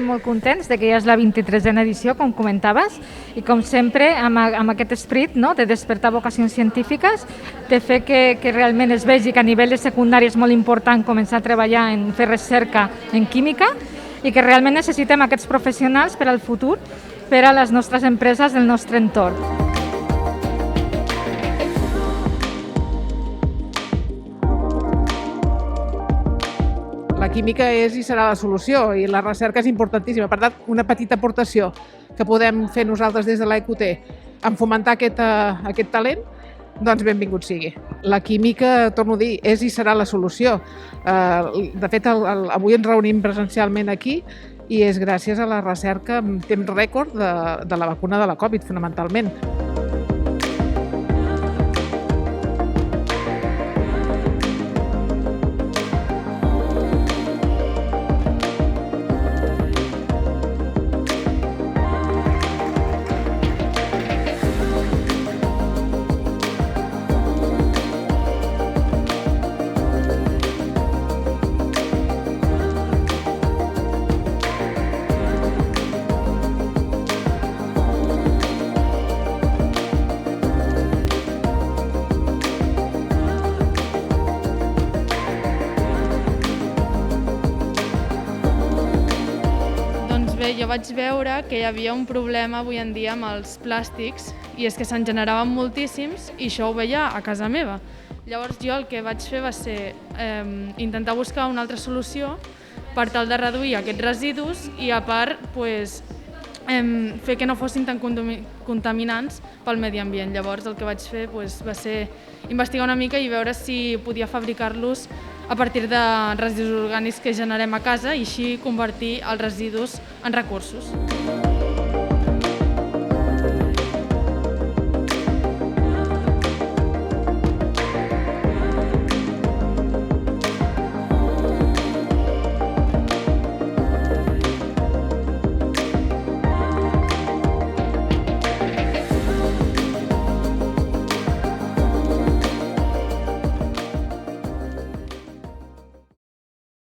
estem molt contents de que ja és la 23a edició, com comentaves, i com sempre amb aquest esperit, no?, de despertar vocacions científiques, de fer que realment es vegi que a nivell de secundari és molt important començar a treballar en fer recerca en química i que realment necessitem aquests professionals per al futur, per a les nostres empreses del nostre entorn. La química és i serà la solució i la recerca és importantíssima. Per tant, una petita aportació que podem fer nosaltres des de la EQT en fomentar aquest talent, doncs benvingut sigui. La química, torno a dir, és i serà la solució. De fet, avui ens reunim presencialment aquí i és gràcies a la recerca en temps rècord de la vacuna de la Covid, fonamentalment. Bé, jo vaig veure que hi havia un problema avui en dia amb els plàstics i és que se'n generaven moltíssims i això ho veia a casa meva. Llavors jo el que vaig fer va ser intentar buscar una altra solució per tal de reduir aquests residus i a part fer que no fossin tan contaminants pel medi ambient. Llavors el que vaig fer va ser investigar una mica i veure si podia fabricar-los a partir de residus orgànics que generem a casa i així convertir els residus en recursos.